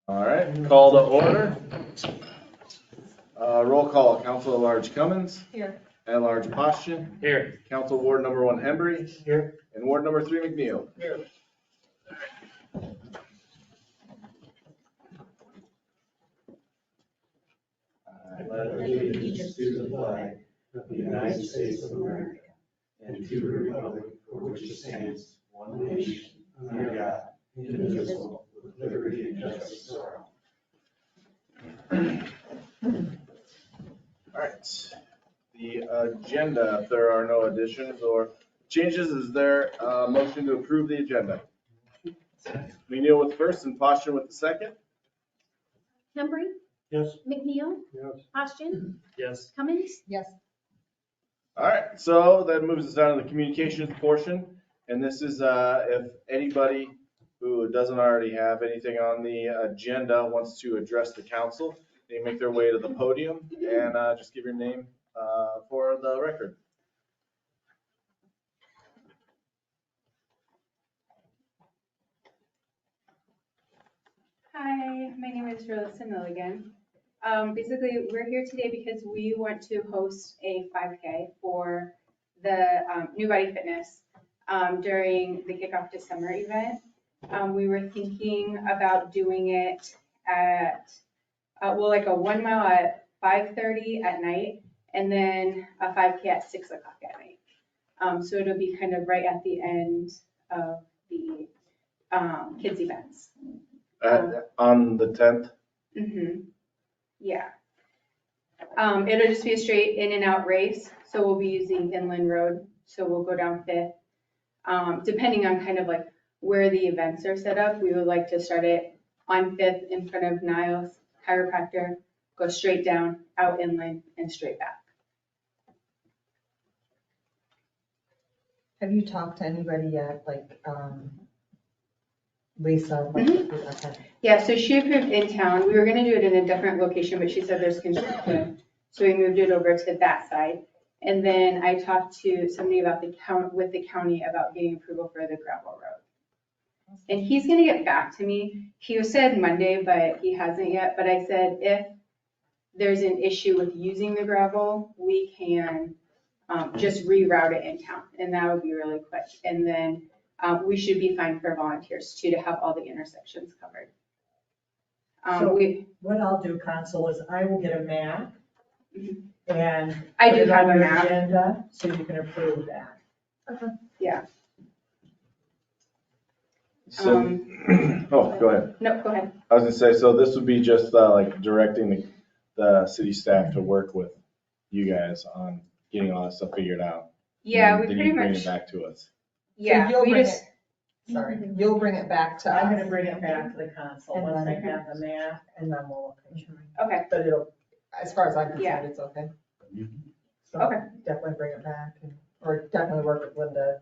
All right, call to order. Roll call, Council at Large Cummins. Here. At Large Poston. Here. Council Ward number 1 Embry. Here. And Ward number 3 McNeil. Here. I pledge allegiance to the flag of the United States of America and to the republic for which it stands, one nation, under God, indivisible, with liberty and justice for all. All right, the agenda, if there are no additions or changes, is there a motion to approve the agenda? McNeil with first and Poston with the second. Hembry, Yes. McNeil, Yes. Ashton, Yes. Cummins. Yes. All right, so that moves us down to the communications portion. And this is if anybody who doesn't already have anything on the agenda wants to address the council, they make their way to the podium and just give your name for the record. Hi, my name is Rolissa Milligan. Basically, we're here today because we want to host a 5K for the New Body Fitness during the kickoff to summer event. We were thinking about doing it at, like a 1 mile at 5:30 at night and then a 5K at 6 o'clock at night. So it'll be kind of right at the end of the kids' events. On the 10th. Mm-hmm. Yeah. It'll just be a straight in and out race. So we'll be using Inland Road. So we'll go down 5th. Depending on kind of like where the events are set up, we would like to start it on 5th in front of Niles Chiropractor, go straight down, out inland, and straight back. Have you talked to anybody yet, like, Lisa? Okay. Yeah, so she approved in town. We were gonna do it in a different location, but she said there's construction. So we moved it over to that side. And then I talked to somebody about with the county about getting approval for the gravel road. And he's gonna get back to me. He said Monday, but he hasn't yet. But I said, if there's an issue with using the gravel, we can just reroute it in town. And that would be really quick. And then we should be fine for volunteers too, to have all the intersections covered. So what I'll do, Council, is I will get a map and I put do it have on a your map. agenda, so you can approve that. Yeah. So, oh, go ahead. No, go ahead. I was gonna say, so this would be just like directing the city staff to work with you guys on getting all that stuff figured out. Yeah, we Then pretty you bring much, it back to us. yeah, you'll we bring just, Sorry, you'll bring it back to us. I'm gonna bring it back to the council And once I then- have the map. And then we'll look into it. okay, But it'll, as far as I'm Yeah. concerned, it's okay. So Okay. definitely bring it back, or definitely work with Linda.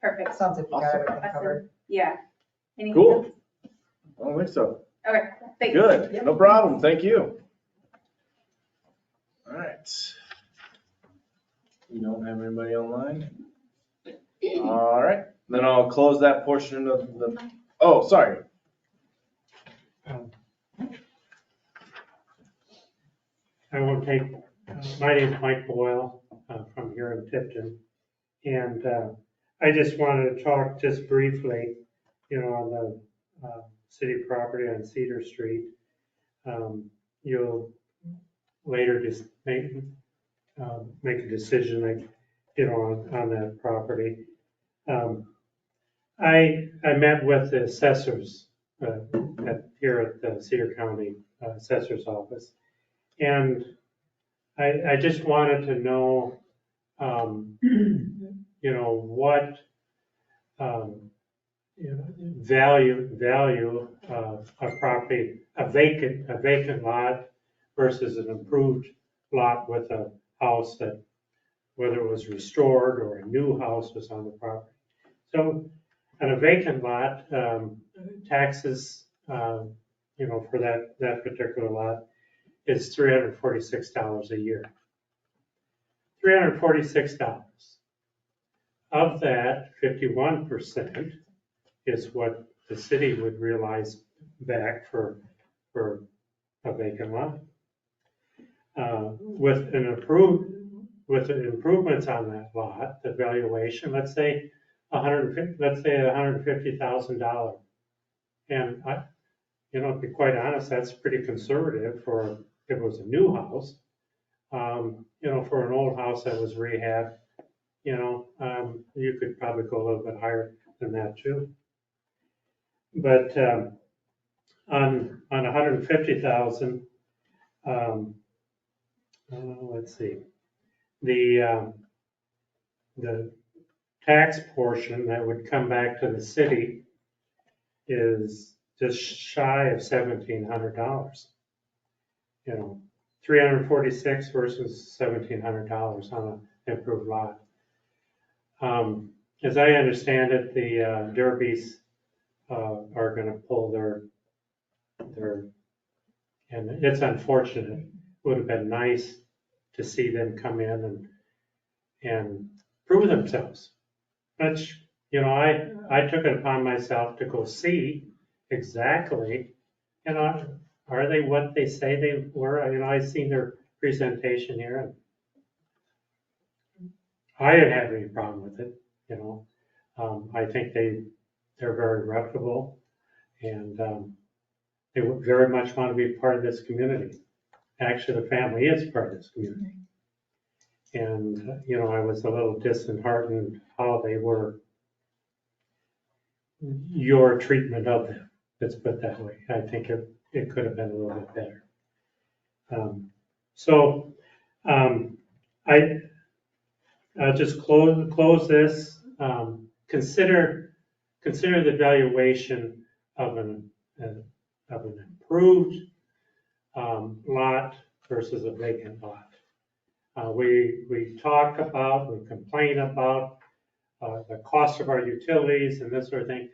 perfect. Sounds like you got Awesome. everything covered. Awesome. Yeah. Anything Cool. else? I don't think so. Okay, thanks. Good, no problem, thank you. All right. We don't have anybody online? All right, then I'll close that portion of the, oh, sorry. I won't take, my name's Mike Boyle, from here in Tipton. And I just wanted to talk just briefly, on the city property on Cedar Street. You'll later just make a decision, on that property. I met with the assessors here at the Cedar County Assessor's Office. And I just wanted to know, what value a property, a vacant lot versus an improved lot with a house that, whether it was restored or a new house was on the property. So on a vacant lot, taxes, for that particular lot is $346 a year. $346. Of that, 51% is what the city would realize back for a vacant lot. With the improvements on that lot, the valuation, let's say $150,000. And to be quite honest, that's pretty conservative for if it was a new house. For an old house that was rehabbed, you could probably go a little bit higher than that too. But on 150,000, let's see, the tax portion that would come back to the city is just shy of $1,700. 346 versus $1,700 on an improved lot. As I understand it, the Derbys are going to pull their, and it's unfortunate. It would have been nice to see them come in and prove themselves. But, I took it upon myself to go see exactly, are they what they say they were? I've seen their presentation here, and I didn't have any problem with it, I think they're very reputable, and they would very much want to be part of this community. Actually, the family is part of this community. And, I was a little disheartened how they were, your treatment of them, let's put it that way. I think it could have been a little bit better. I'll just close this. Consider the valuation of an improved lot versus a vacant lot. We talk about, we complain about the cost of our utilities and this sort of thing.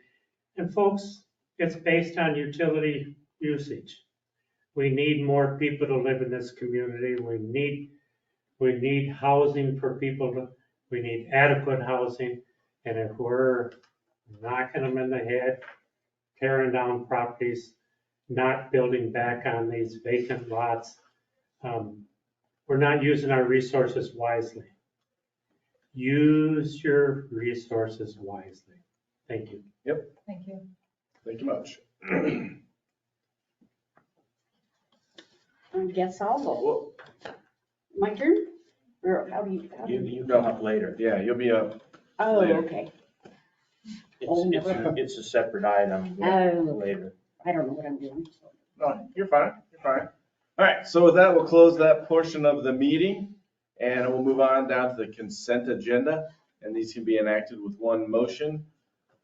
And folks, it's based on utility usage. We need more people to live in this community. We need housing for people. We need adequate housing. And if we're knocking them in the head, tearing down properties, not building back on these vacant lots, we're not using our resources wisely. Use your resources wisely. Thank you. Yep. Thank you. Thank you much. I guess I'll vote. Well, My turn? Or how do you? You come up later. yeah, you'll be up. Oh, later. okay. Oh, never. It's a separate item Oh, later. I don't know what I'm doing. So. No, you're fine. You're fine. All right. So with that, we'll close that portion of the meeting, and we'll move on down to the consent agenda. And these can be enacted with one motion,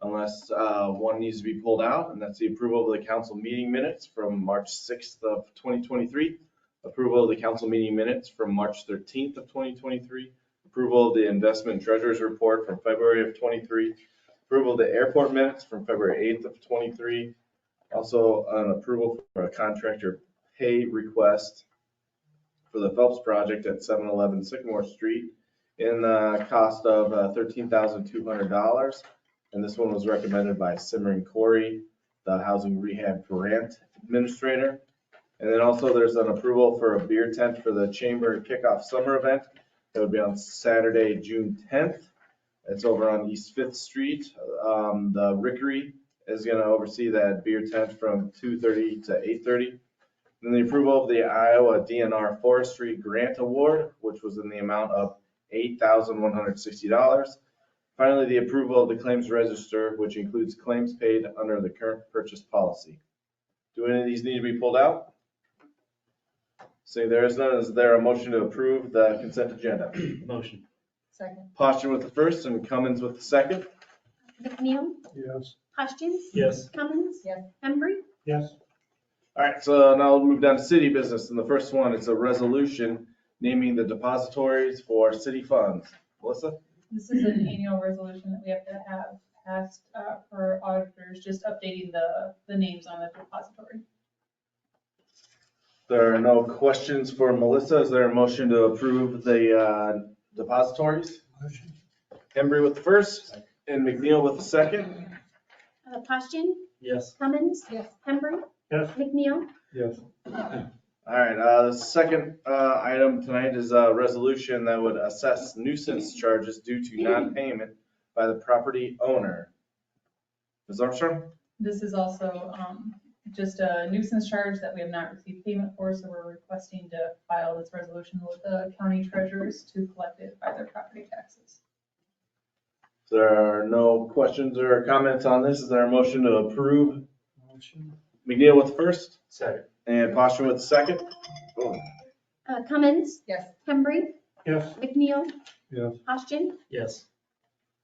unless one needs to be pulled out, and that's the approval of the council meeting minutes from March 6th of 2023, approval of the council meeting minutes from March 13th of 2023, approval of the investment treasurer's report from February of 23, approval of the airport minutes from February 8th of 23, also an approval for a contractor pay request for the Phelps project at 711 Sycamore Street in the cost of $13,200. And this one was recommended by Simmering Corey, the housing rehab grant administrator. And then also there's an approval for a beer tent for the chamber kickoff summer event. That would be on Saturday, June 10th. It's over on East 5th Street. The Rickery is going to oversee that beer tent from 2:30 to 8:30. Then the approval of the Iowa DNR Forestry Grant Award, which was in the amount of $8,160. Finally, the approval of the claims register, which includes claims paid under the current purchase policy. Do any of these need to be pulled out? Say there is none. Is there a motion to approve the consent agenda? Motion. Second. Posture with the first and Cummins with the second. McNeil? Yes. Hostins? Yes. Cummins? Yes. Embry? Yes. All right, so now we'll move down to city business. And the first one is a resolution naming the depositories for city funds. Melissa? This is an annual resolution that we have to have passed for auditors, just updating the names on the depository. There are no questions for Melissa. Is there a motion to approve the depositories? Motion. Embry with the first and McNeil with the second. Poston? Yes. Cummins? Yes. Henry? Yes. McNeil? Yes. All right, the second item tonight is a resolution that would assess nuisance charges due to non-payment by the property owner. Ms. Armstrong? This is also just a nuisance charge that we have not received payment for, so we're requesting to file this resolution with the county treasurers to collect it by their property taxes. If there are no questions or comments on this, is there a motion to approve? Motion. McNeil with the first Second. and Posture with the second. Oh, Cummins? Yes. Henry? Yes. McNeil? Yes. Austin? Yes.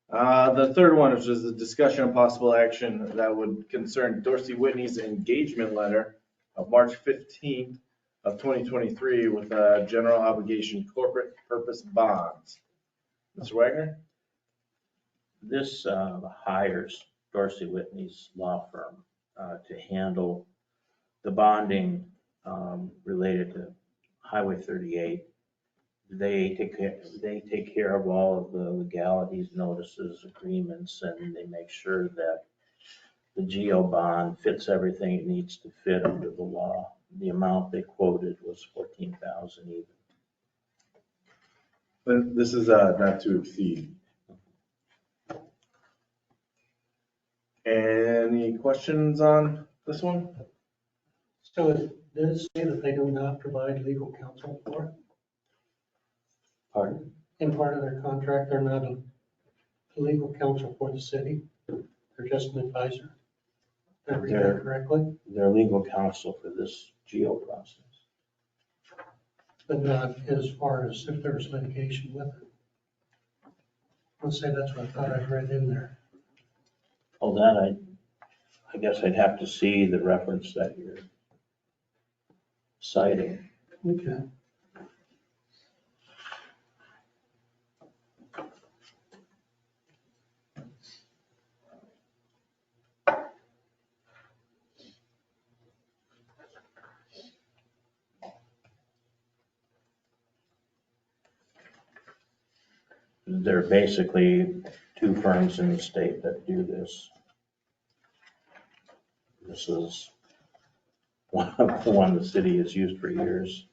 The third one is just a discussion of possible action that would concern Dorsey Whitney's engagement letter of March 15th of 2023 with a general obligation corporate purpose bonds. Mr. Wagner? This hires Dorsey Whitney's law firm to handle the bonding related to Highway 38. They take care of all of the legalities, notices, agreements, and they make sure that the GO bond fits everything it needs to fit under the law. The amount they quoted was $14,000 even. This is not to exceed. Any questions on this one? So does it say that they do not provide legal counsel for it? Pardon? In part of their contract, they're not a legal counsel for the city. They're just an advisor. Did I read that correctly? Their legal counsel for this GO process. But not as far as if there was litigation with it. Let's say that's what I thought I read in there. Oh, that I guess I'd have to see the reference that you're citing. Okay. There are basically two firms in the state that do this. This is one the city has used for years.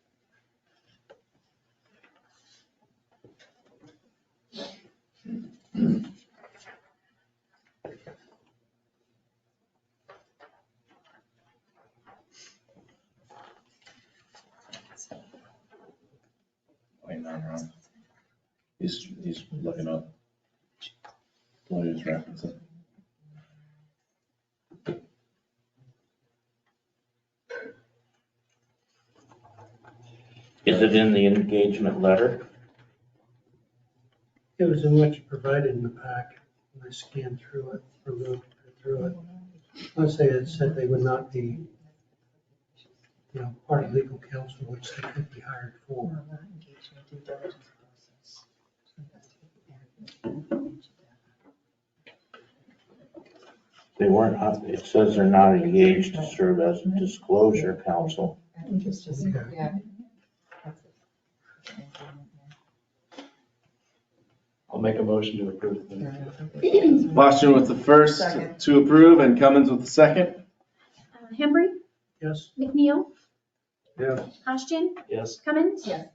Wait, no, I'm wrong. He's looking up. Let me just reference it. Is it in the engagement letter? It was in what you provided in the pack. When I scanned through it, or looked through it. Let's say it said they would not be, part of legal counsel, which they could be hired for. They weren't, it says they're not engaged to serve as a disclosure counsel. Yeah. I'll make a motion to approve. Posture with the first Second. to approve and Cummins with the second. Henry? Yes? McNeil? Yes. Austin? Yes. Cummins? Yes.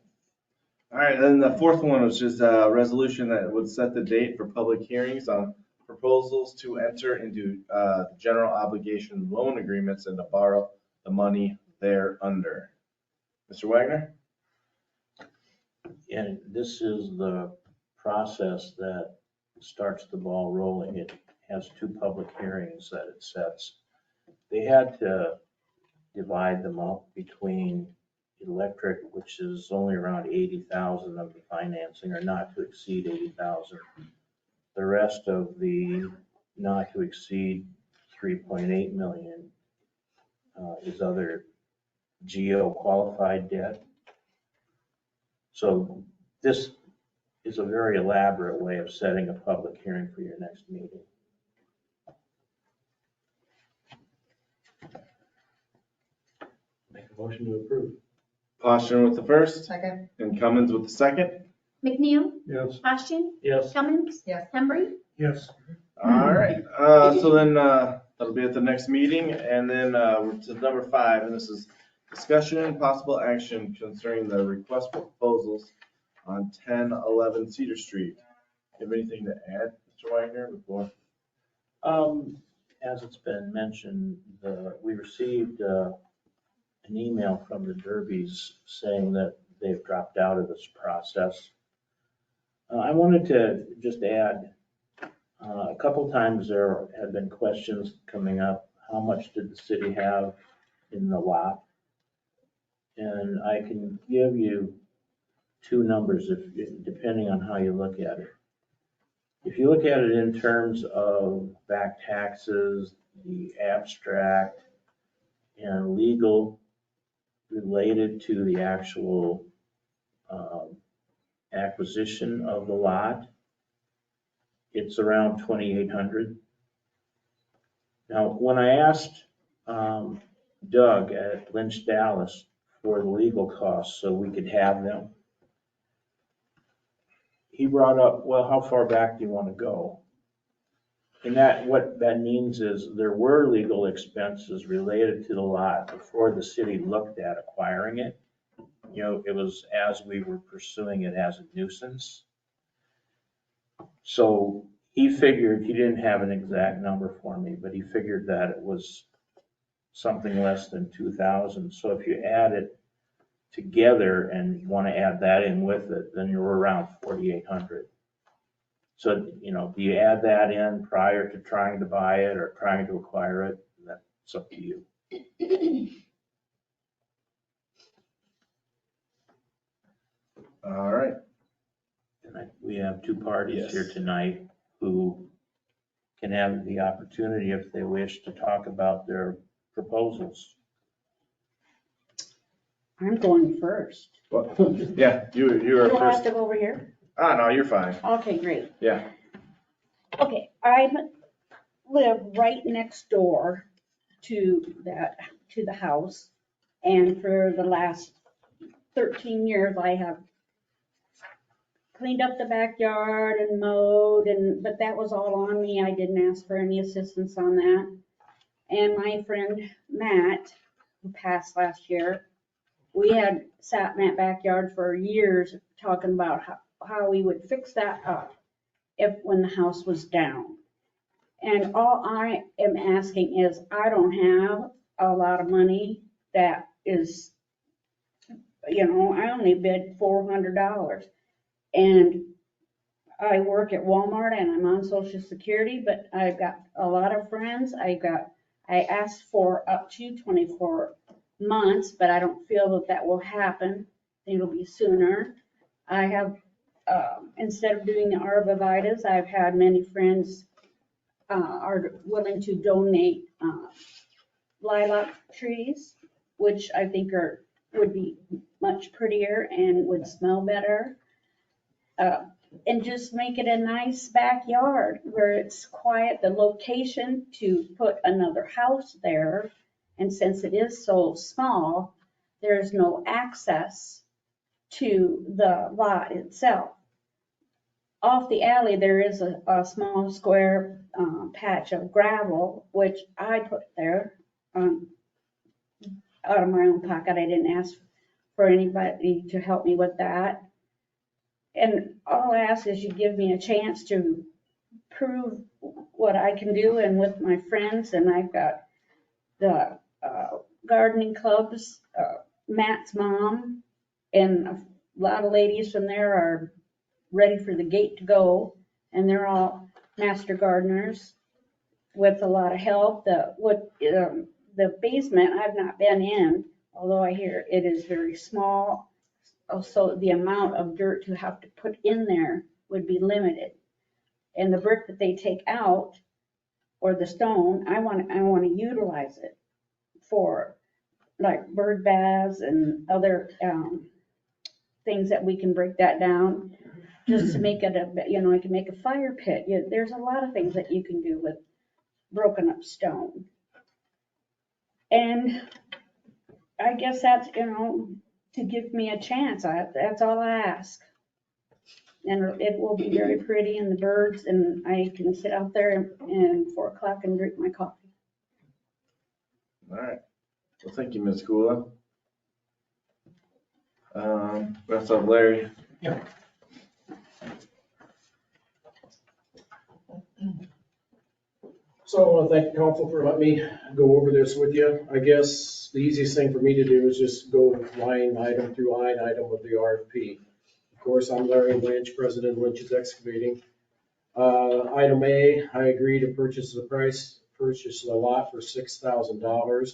All right, and then the fourth one was just a resolution that would set the date for public hearings on proposals to enter into general obligation loan agreements and to borrow the money thereunder. Mr. Wagner? And this is the process that starts the ball rolling. It has two public hearings that it sets. They had to divide them up between electric, which is only around 80,000 of the financing, or not to exceed 80,000. The rest of the not to exceed 3.8 million is other GO qualified debt. So this is a very elaborate way of setting a public hearing for your next meeting. Make a motion to approve. Posture with the first Second. and Cummins with the second. McNeil? Yes. Austin? Yes. Cummins? Yes. Henry? Yes. All right, so then the That'll be at the next meeting. And then we're to number 5, and this is discussion and possible action concerning the request for proposals on 1011 Cedar Street. You have anything to add, Mr. Wagner, before? As it's been mentioned, we received an email from the Derbys saying that they've dropped out of this process. I wanted to just add, a couple times there have been questions coming up, how much did the city have in the lot? And I can give you two numbers depending on how you look at it. If you look at it in terms of back taxes, the abstract, and legal related to the actual acquisition of the lot, it's around 2,800. Now, when I asked Doug at Lynch Dallas for the legal costs so we could have them, he brought up, well, how far back do you want to go? And what that means is there were legal expenses related to the lot before the city looked at acquiring it. You know, it was as we were pursuing it as a nuisance. So he figured, he didn't have an exact number for me, but he figured that it was something less than 2,000. So if you add it together and you want to add that in with it, then you're around 4,800. So, you know, do you add that in prior to trying to buy it or trying to acquire it? That's up to you. All right. And we have two parties Yes. here tonight who can have the opportunity, if they wish, to talk about their proposals. I'm going first. Well, yeah, you were Do I have first. to go over here? Ah, no, you're fine. Okay, great. Yeah. Okay, I live right next door to the house. And for the last 13 years, I have cleaned up the backyard and mowed, but that was all on me. I didn't ask for any assistance on that. And my friend Matt, who passed last year, we had sat in that backyard for years talking about how we would fix that up when the house was down. And all I am asking is, I don't have a lot of money that is, you know, I only bid $400. And I work at Walmart and I'm on Social Security, but I've got a lot of friends. I asked for up to 24 months, but I don't feel that will happen. It'll be sooner. I have, instead of doing the arborvitaes, I've had many friends are willing to donate lilac trees, which I think would be much prettier and would smell better. And just make it a nice backyard where it's quiet. The location to put another house there, and since it is so small, there's no access to the lot itself. Off the alley, there is a small square patch of gravel, which I put there out of my own pocket. I didn't ask for anybody to help me with that. And all I ask is you give me a chance to prove what I can do and with my friends. And I've got the gardening clubs, Matt's mom, and a lot of ladies from there are ready for the gate to go. And they're all master gardeners with a lot of help. The basement I've not been in, although I hear it is very small. So the amount of dirt to have to put in there would be limited. And the brick that they take out, or the stone, I want to utilize it for like bird baths and other things that we can break that down just to make it I can make a fire pit. There's a lot of things that you can do with broken up stone. And I guess that's, to give me a chance. That's all I ask. And it will be very pretty and the birds, and I can sit out there and 4 o'clock and drink my coffee. All right. Well, thank you, Ms. Kula. What's up, Larry? So I want to thank the council for letting me go over this with you. I guess the easiest thing for me to do is just go line item through line item with the RFP. Of course, I'm Larry Lynch, President of Lynch's Excavating. Item A, I agree to purchase the lot for $6,000.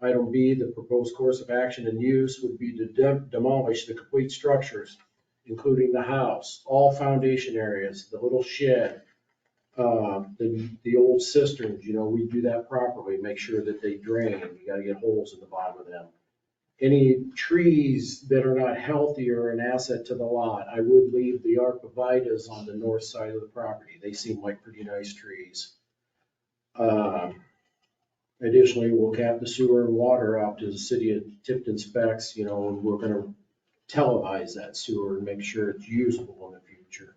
Item B, the proposed course of action and use would be to demolish the complete structures, including the house, all foundation areas, the little shed, the old cisterns, we do that properly, make sure that they drain. You gotta get holes in the bottom of them. Any trees that are not healthy or an asset to the lot, I would leave the arborvitaes on the north side of the property. They seem like pretty nice trees. Additionally, we'll cap the sewer and water out to the city of Tipton specs, and we're gonna televise that sewer and make sure it's usable in the future.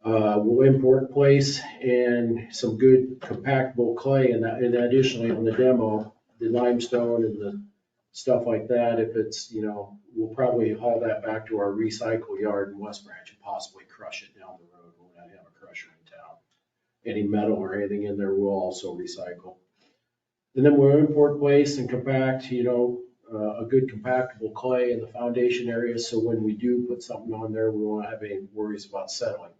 We'll import place and some good compactable clay and additionally on the demo, the limestone and the stuff like that. If it's, we'll probably haul that back to our recycle yard in West Branch and possibly crush it down the road when I have a crusher in town. Any metal or anything in there, we'll also recycle. And then we'll import place and compact, a good compactable clay in the foundation area. So when we do put something on there, we won't have any worries about settling.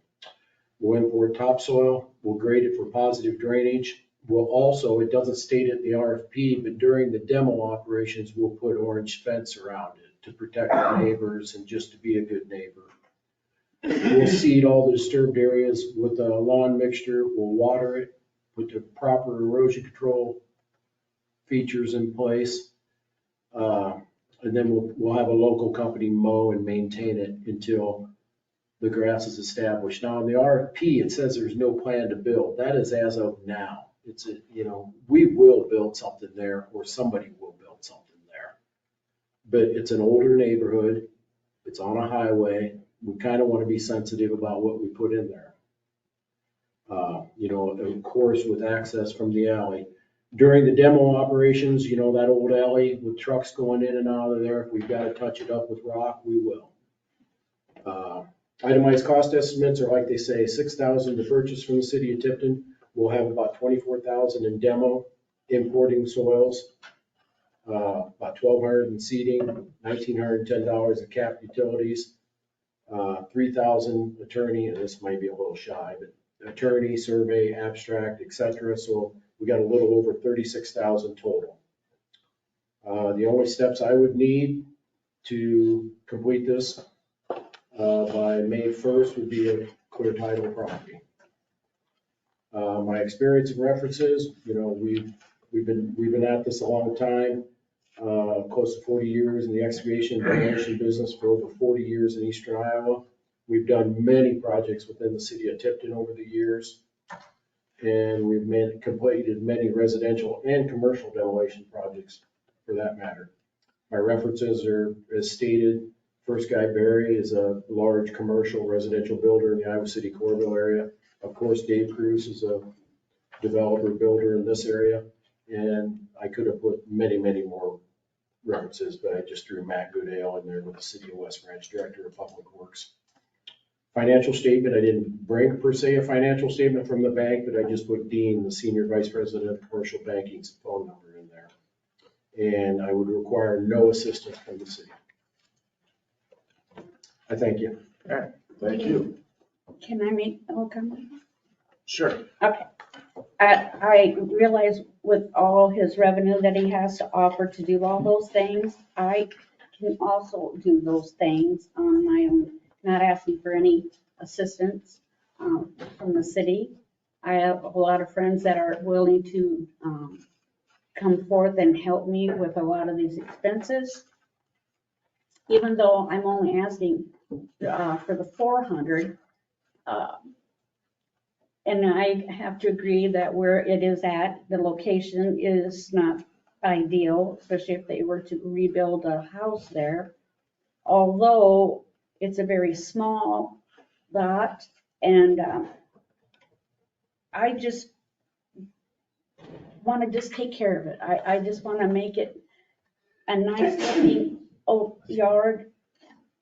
We'll import topsoil, we'll grade it for positive drainage. We'll also, it doesn't state it in the RFP, but during the demo operations, we'll put orange fence around it to protect the neighbors and just to be a good neighbor. We'll seed all the disturbed areas with a lawn mixture, we'll water it, put the proper erosion control features in place. And then we'll have a local company mow and maintain it until the grass is established. Now, in the RFP, it says there's no plan to build. That is as of now. We will build something there, or somebody will build something there. But it's an older neighborhood. It's on a highway. We kind of want to be sensitive about what we put in there. Of course, with access from the alley. During the demo operations, that old alley with trucks going in and out of there, if we've got to touch it up with rock, we will. Itemized cost estimates are like they say, $6,000 to purchase from the city of Tipton. We'll have about $24,000 in demo, importing soils, about $1,200 in seeding, $1,910 in cap utilities, $3,000 attorney, and this might be a little shy, but attorney, survey, abstract, etc. So we got a little over $36,000 total. The only steps I would need to complete this by May 1st would be a clear title property. My experience and references, we've been at this a long time, close to 40 years in the excavation and demolition business, for over 40 years in eastern Iowa. We've done many projects within the city of Tipton over the years, and we've completed many residential and commercial demolition projects for that matter. My references are as stated. First Guy Barry is a large commercial residential builder in the Iowa City Corville area. Of course, Dave Cruz is a developer builder in this area. And I could have put many, many more references, but I just threw Matt Goodale in there with the City of West Branch Director of Public Works. Financial statement, I didn't bring per se a financial statement from the bank, but I just put Dean, the Senior Vice President of Commercial Banking's phone number in there. And I would require no assistance from the city. I thank you. All right, thank you. Can I make a comment? Sure. Okay. I realize with all his revenue that he has to offer to do all those things, I can also do those things on my own, not asking for any assistance from the city. I have a lot of friends that are willing to come forth and help me with a lot of these expenses. Even though I'm only asking for the 400, and I have to agree that where it is at, the location is not ideal, especially if they were to rebuild a house there. Although it's a very small lot, and want to just take care of it. I just want to make it a nice looking old yard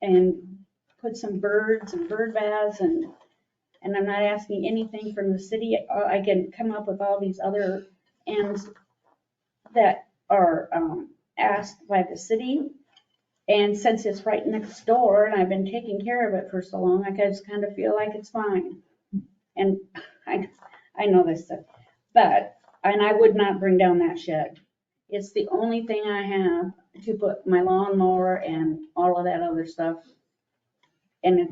and put some birds and bird baths and I'm not asking anything from the city. I can come up with all these other ends that are asked by the city. And since it's right next door and I've been taking care of it for so long, I just kind of feel like it's fine. And I know this stuff, and I would not bring down that shed. It's the only thing I have to put my lawnmower and all of that other stuff. And it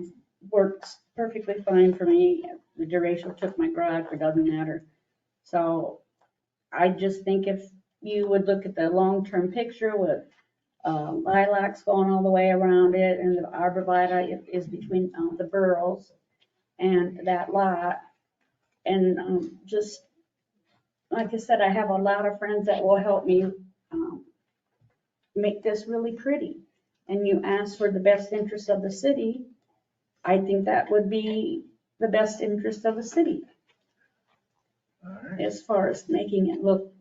works perfectly fine for me. The duration took my garage, it doesn't matter. So I just think if you would look at the long-term picture with lilacs going all the way around it and the arborvitae is between the burrows and that lot. And just, like I said, I have a lot of friends that will help me make this really pretty. And you ask for the best interest of the city, I think that would be the best interest of the city All right. as far as making it look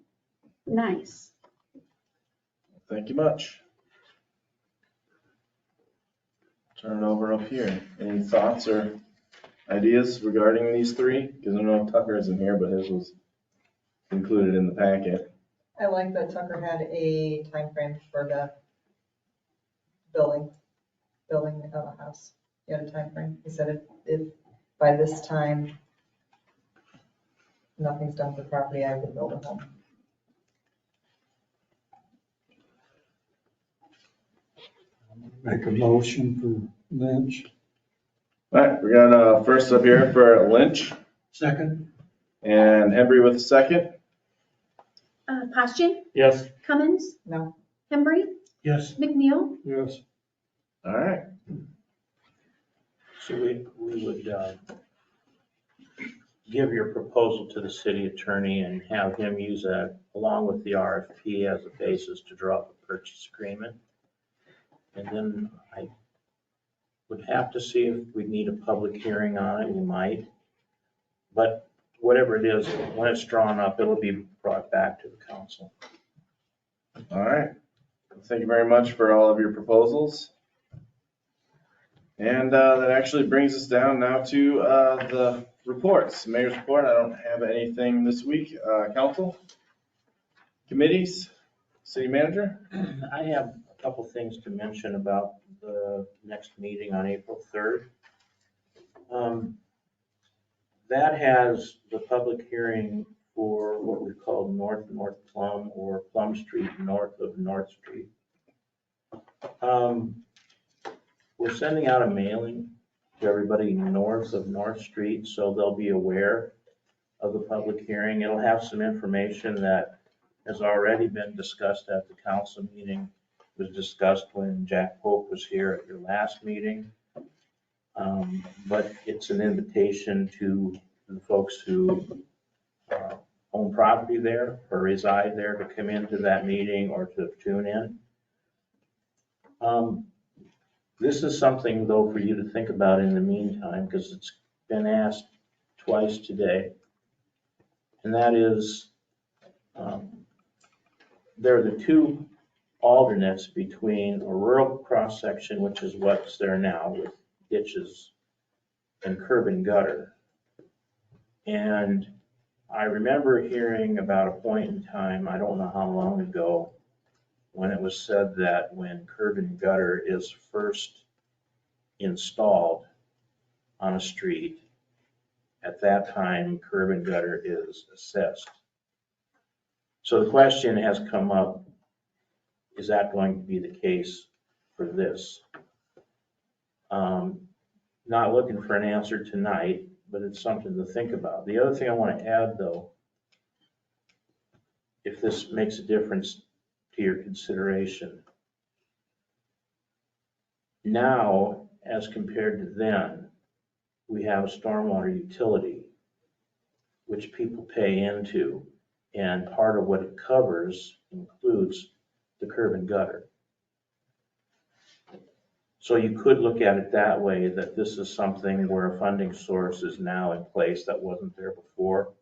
nice. Thank you much. Turn it over up here. Any thoughts or ideas regarding these three? Because I know Tucker isn't here, but his was included in the packet. I like that Tucker had a time frame for the building of a house. He had a time frame. He said if by this time nothing's done to the property, I would build a home. Make a motion for Lynch. All right, we got first up here for Lynch Second? and Hembry with a second. Posturing, Yes. Cummins, No, Hembry, Yes. McNeil, Yes. All right. So we would give your proposal to the city attorney and have him use that along with the RFP as a basis to draw up a purchase agreement. And then I would have to see if we need a public hearing on it, we might. But whatever it is, when it's drawn up, it'll be brought back to the council. All right. Thank you very much for all of your proposals. And that actually brings us down now to the reports. Mayor's report, I don't have anything this week. Council, committees, city manager? I have a couple things to mention about the next meeting on April 3rd. That has the public hearing for what we call North Plum or Plum Street, north of North Street. We're sending out a mailing to everybody north of North Street, so they'll be aware of the public hearing. It'll have some information that has already been discussed at the council meeting. It was discussed when Jack Pope was here at your last meeting. But it's an invitation to the folks who own property there or reside there to come into that meeting or to tune in. This is something, though, for you to think about in the meantime, because it's been asked twice today. And that is, there are the two alternates between a rural cross-section, which is what's there now with ditches and curb and gutter. And I remember hearing about a point in time, I don't know how long ago, when it was said that when curb and gutter is first installed on a street, at that time, curb and gutter is assessed. So the question has come up, is that going to be the case for this? Not looking for an answer tonight, but it's something to think about. The other thing I want to add, though, if this makes a difference to your consideration, now, as compared to then, we have a stormwater utility, which people pay into, and part of what it covers includes the curb and gutter. So you could look at it that way, that this is something where a funding source is now in place that wasn't there before.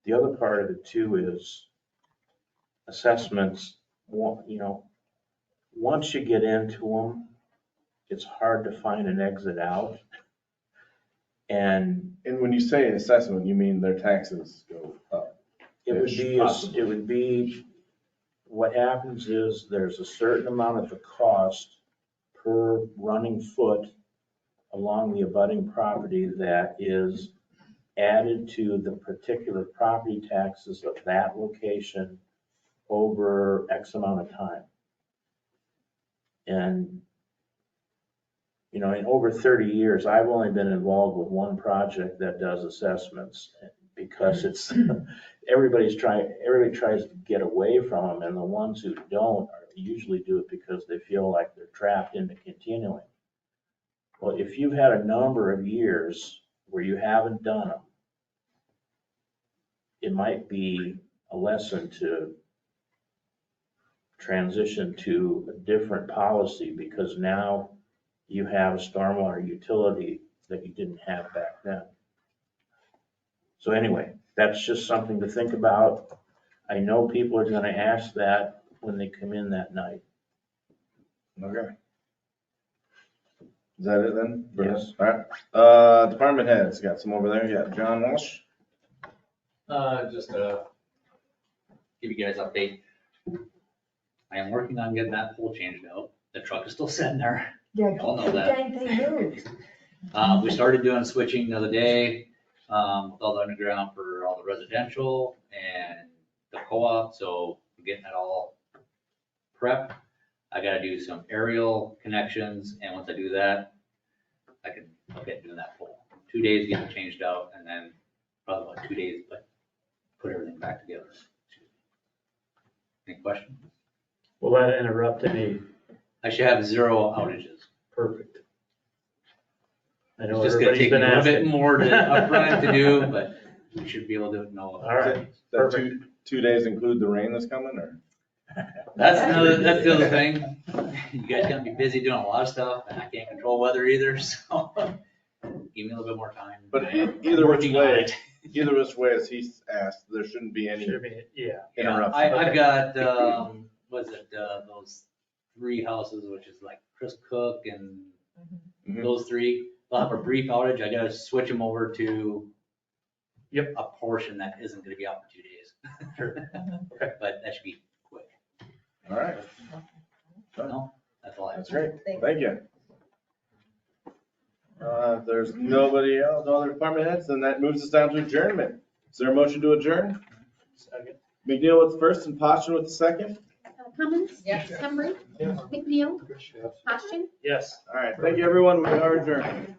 The other part of it too is assessments, you know, once you get into them, it's hard to find an exit out. And And when you say assessment, you mean their taxes go up? it would be, what happens is there's a certain amount of the cost per running foot along the abutting property that is added to the particular property taxes of that location over X amount of time. And, you know, in over 30 years, I've only been involved with one project that does assessments because it's, everybody tries to get away from them, and the ones who don't usually do it because they feel like they're trapped into continuing. Well, if you've had a number of years where you haven't done them, it might be a lesson to transition to a different policy, because now you have a stormwater utility that you didn't have back then. So anyway, that's just something to think about. I know people are gonna ask that when they come in that night. Okay. Is that it then? Yes. All right. Department heads, got some over there. You got John Walsh. Just to give you guys an update. I am working on getting that pole changed out. The truck is still sitting there. Yeah, Y'all know the that. dang thing moved. We started doing switching the other day, with all the underground for all the residential and the co-op, so we're getting it all prepped. I gotta do some aerial connections, and once I do that, I'll get doing that pole. 2 days getting it changed out, and then probably about 2 days, but put everything back together. Any questions? Will that interrupt any? I should have 0 outages. Perfect. I know It's just gonna everybody's take me been a little bit asking. more to upfront to do, but we should be able to know. All right. That 2 days include the rain that's coming, or? That's the other thing. You guys gonna be busy doing a lot of stuff, and I can't control weather either, so give me a little bit more time. But either which Working on way, it. either which way, as he's asked, there shouldn't be any Should be, yeah. interruption. I've got, those 3 houses, which is like Chris Cook and Mhm. those 3. They'll have a brief outage. I gotta switch them over to a portion that isn't gonna be out for 2 days. Sure. Okay. But that should be quick. All right, No, that's all I have. that's great. Thank you. If there's nobody else, no other department heads, then that moves us down to adjournment. Is there a motion to adjourn? Second. McNeil with the first and Posturing with the second. Cummins? Yes. Hembry? McNeil? Posturing? Yes. All right, thank you, everyone. We are adjourned.